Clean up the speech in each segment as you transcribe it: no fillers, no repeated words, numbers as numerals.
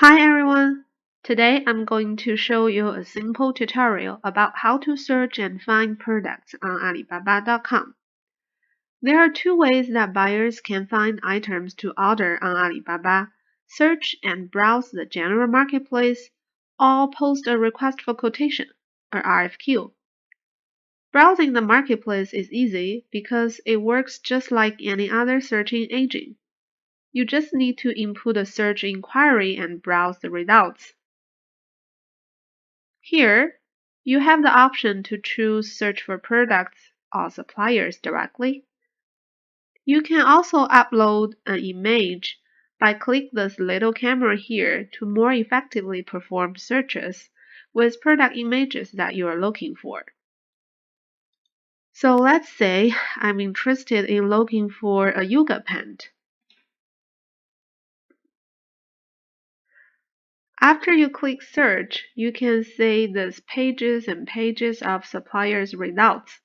Hi everyone! Today I'm going to show you a simple tutorial about how to search and find products on Alibaba.com. There are two ways that buyers can find items to order on Alibaba: search and browse the general marketplace, or post a request for quotation, or RFQ. Browsing the marketplace is easy because it works just like any other searching engine. You just need to input a search inquiry and browse the results. Here, you have the option to choose search for products or suppliers directly. You can also upload an image by clicking this little camera here to more effectively perform searches with product images that you are looking for. So let's say I'm interested in looking for a yoga pant. After you click search, you can see these pages and pages of suppliers' results.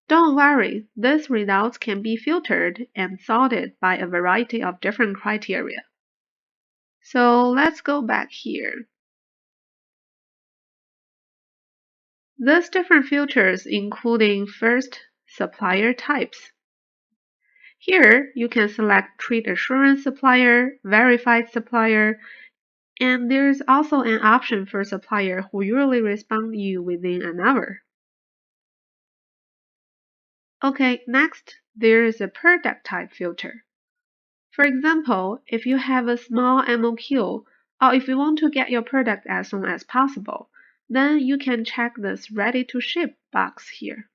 Don't worry, these results can be filtered and sorted by a variety of different criteria. So let's go back here. These different filters including first, supplier types. Here you can select trade assurance supplier, verified supplier, and there's also an option for supplier who usually respond to you within an hour. Okay, next, there is a product type filter. For example, if you have a small MOQ, or if you want to get your product as soon as possible, then you can check this ready to ship box here.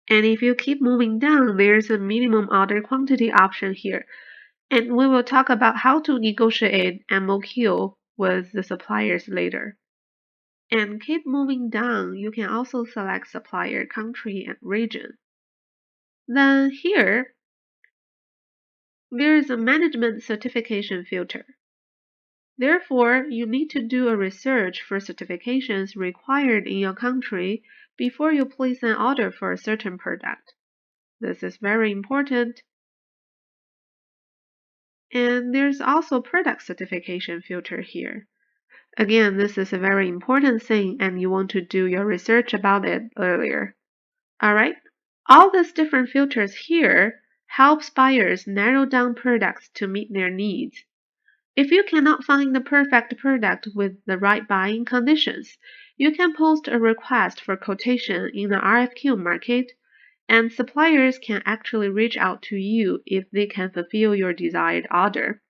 And if you keep moving down, there's a minimum order quantity option here. And we will talk about how to negotiate MOQ with the suppliers later. And keep moving down, you can also select supplier country and region. Then here, there is a management certification filter. Therefore, you need to do a research for certifications required in your country before you place an order for a certain product. This is very important. And there's also product certification filter here. Again, this is a very important thing and you want to do your research about it earlier. Alright, all these different filters here helps buyers narrow down products to meet their needs. If you cannot find the perfect product with the right buying conditions, you can post a request for quotation in the RFQ market, and suppliers can actually reach out to you if they can fulfill your desired order.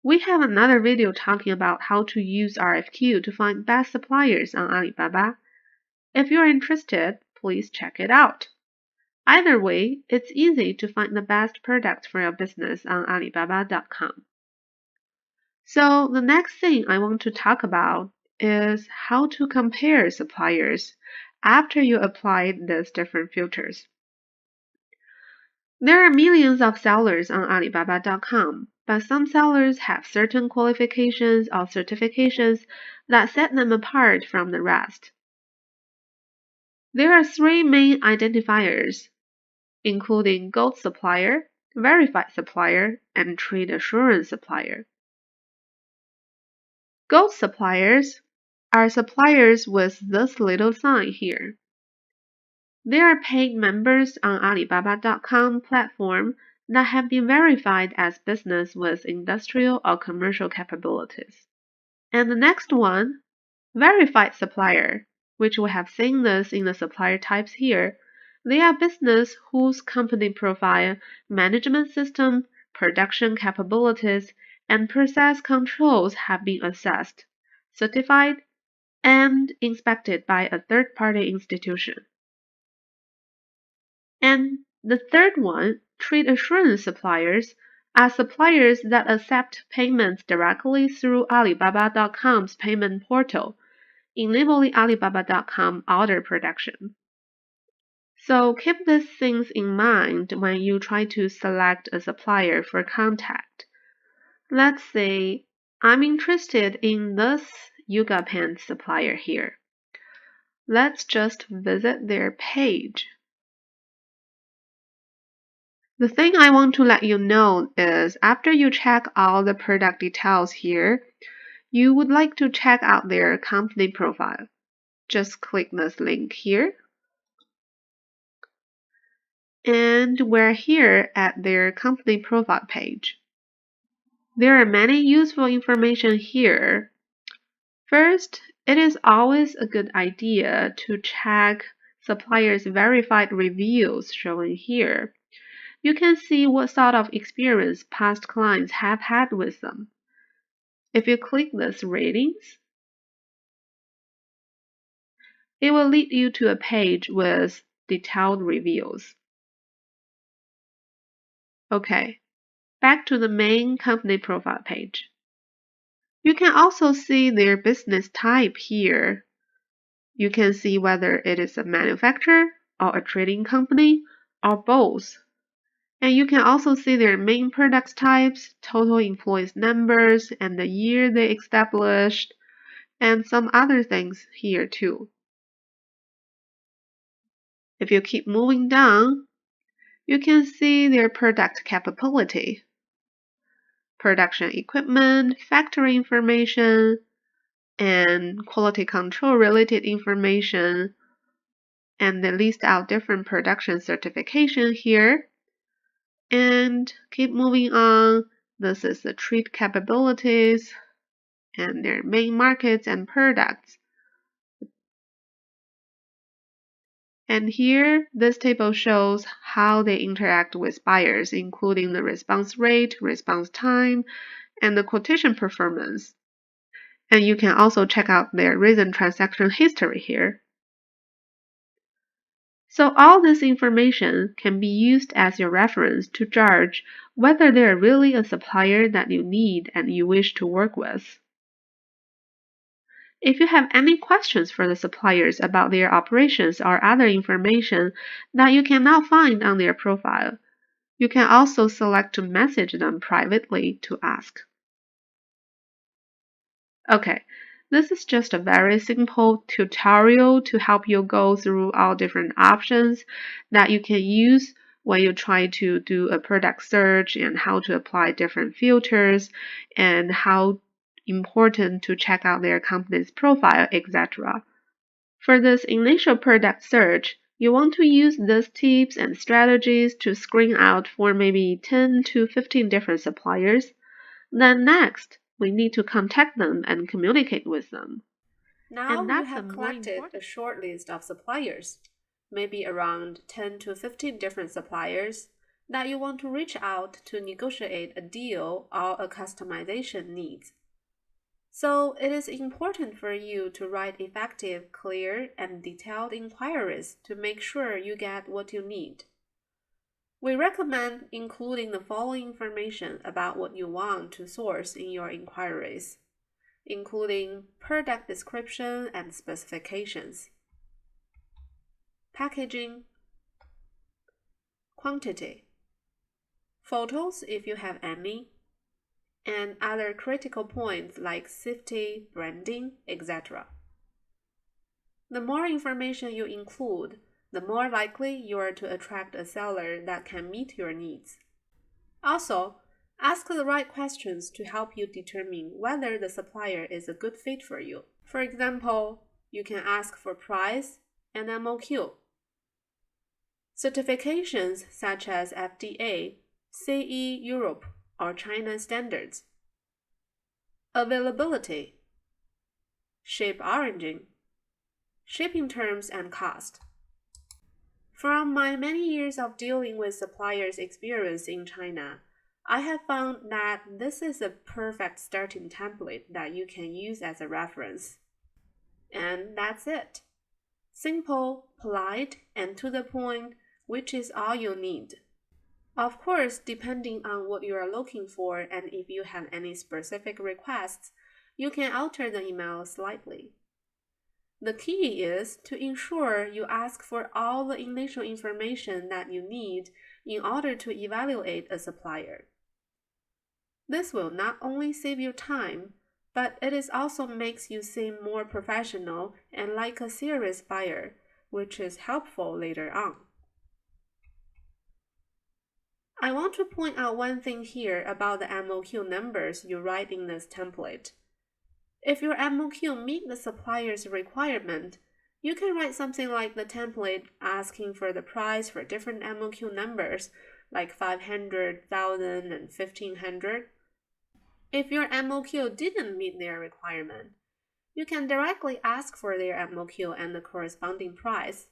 We have another video talking about how to use RFQ to find best suppliers on Alibaba. If you're interested, please check it out. Either way, it's easy to find the best product for your business on Alibaba.com. So the next thing I want to talk about is how to compare suppliers after you applied these different filters. There are millions of sellers on Alibaba.com, but some sellers have certain qualifications or certifications that set them apart from the rest. There are three main identifiers, including gold supplier, verified supplier, and trade assurance supplier. Gold suppliers are suppliers with this little sign here. They are paid members on Alibaba.com platform that have been verified as business with industrial or commercial capabilities. And the next one, verified supplier, which we have seen this in the supplier types here. They are business whose company profile, management system, production capabilities, and process controls have been assessed, certified, and inspected by a third-party institution. And the third one, trade assurance suppliers, are suppliers that accept payments directly through Alibaba.com's payment portal, enabling Alibaba.com order production. So keep these things in mind when you try to select a supplier for contact. Let's say I'm interested in this yoga pants supplier here. Let's just visit their page. The thing I want to let you know is after you check all the product details here, you would like to check out their company profile. Just click this link here. And we're here at their company profile page. There are many useful information here. First, it is always a good idea to check suppliers' verified reviews shown here. You can see what sort of experience past clients have had with them. If you click this ratings, it will lead you to a page with detailed reviews. Okay, back to the main company profile page. You can also see their business type here. You can see whether it is a manufacturer or a trading company or both. And you can also see their main product types, total employees numbers, and the year they established, and some other things here too. If you keep moving down, you can see their product capability, production equipment, factory information, and quality control related information, and they list out different production certification here. And keep moving on. This is the trade capabilities and their main markets and products. And here, this table shows how they interact with buyers, including the response rate, response time, and the quotation performance. And you can also check out their recent transaction history here. So all this information can be used as your reference to judge whether they are really a supplier that you need and you wish to work with. If you have any questions for the suppliers about their operations or other information that you cannot find on their profile, you can also select to message them privately to ask. Okay, this is just a very simple tutorial to help you go through all different options that you can use when you try to do a product search and how to apply different filters and how important to check out their company's profile, etc. For this initial product search, you want to use these tips and strategies to screen out for maybe 10 to 15 different suppliers. Then next, we need to contact them and communicate with them. Now you have collected a short list of suppliers, maybe around 10 to 15 different suppliers, that you want to reach out to negotiate a deal or a customization needs. So it is important for you to write effective, clear, and detailed inquiries to make sure you get what you need. We recommend including the following information about what you want to source in your inquiries, including product description and specifications, packaging, quantity, photos if you have any, and other critical points like safety, branding, etc. The more information you include, the more likely you are to attract a seller that can meet your needs. Also, ask the right questions to help you determine whether the supplier is a good fit for you. For example, you can ask for price and MOQ, certifications such as FDA, CE Europe, or China standards, availability, ship origin, shipping terms and cost. From my many years of dealing with suppliers' experience in China, I have found that this is a perfect starting template that you can use as a reference. And that's it. Simple, polite, and to the point, which is all you need. Of course, depending on what you are looking for and if you have any specific requests, you can alter the email slightly. The key is to ensure you ask for all the initial information that you need in order to evaluate a supplier. This will not only save you time, but it also makes you seem more professional and like a serious buyer, which is helpful later on. I want to point out one thing here about the MOQ numbers you write in this template. If your MOQ meet the supplier's requirement, you can write something like the template asking for the price for different MOQ numbers, like 500, 1000, and 1500. If your MOQ didn't meet their requirement, you can directly ask for their MOQ and the corresponding price.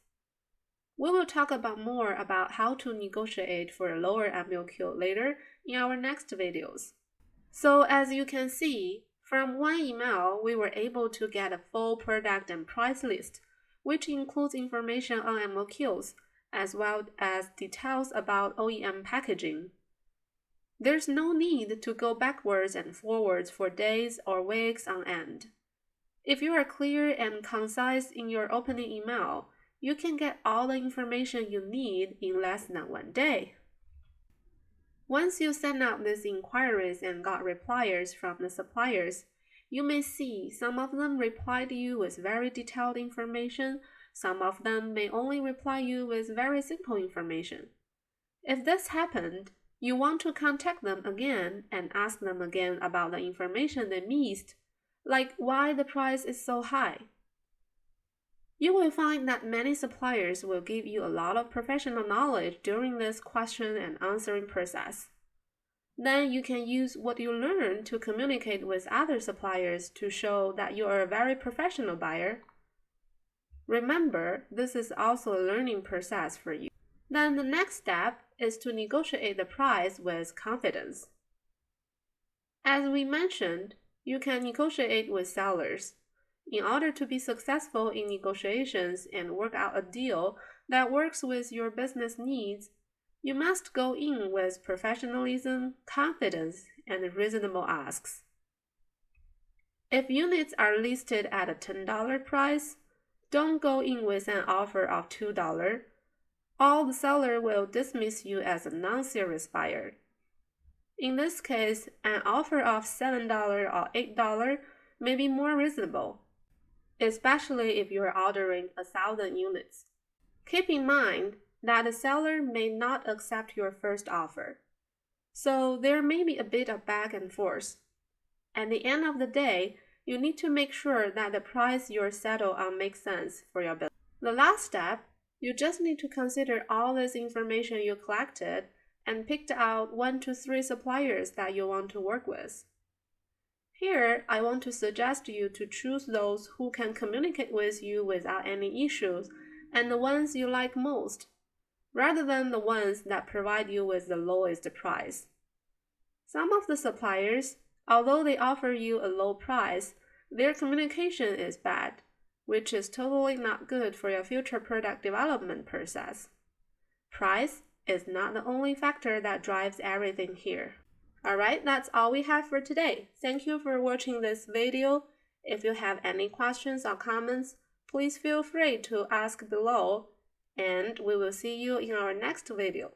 We will talk more about how to negotiate for a lower MOQ later in our next videos. So as you can see, from one email, we were able to get a full product and price list, which includes information on MOQs, as well as details about OEM packaging. There's no need to go backwards and forwards for days or weeks on end. If you are clear and concise in your opening email, you can get all the information you need in less than 1 day. Once you send out these inquiries and got replies from the suppliers, you may see some of them reply to you with very detailed information, some of them may only reply you with very simple information. If this happened, you want to contact them again and ask them again about the information they missed, like why the price is so high. You will find that many suppliers will give you a lot of professional knowledge during this question and answering process. Then you can use what you learn to communicate with other suppliers to show that you are a very professional buyer. Remember, this is also a learning process for you. Then the next step is to negotiate the price with confidence. As we mentioned, you can negotiate with sellers. In order to be successful in negotiations and work out a deal that works with your business needs, you must go in with professionalism, confidence, and reasonable asks. If units are listed at a $10 price, don't go in with an offer of $2, or the seller will dismiss you as a non-serious buyer. In this case, an offer of $7 or $8 may be more reasonable, especially if you are ordering 1,000 units. Keep in mind that the seller may not accept your first offer, so there may be a bit of back and forth. At the end of the day, you need to make sure that the price you're settled on makes sense for your business. The last step, you just need to consider all this information you collected and picked out 1 to 3 suppliers that you want to work with. Here, I want to suggest you to choose those who can communicate with you without any issues and the ones you like most, rather than the ones that provide you with the lowest price. Some of the suppliers, although they offer you a low price, their communication is bad, which is totally not good for your future product development process. Price is not the only factor that drives everything here. Alright, that's all we have for today. Thank you for watching this video. If you have any questions or comments, please feel free to ask below, and we will see you in our next video.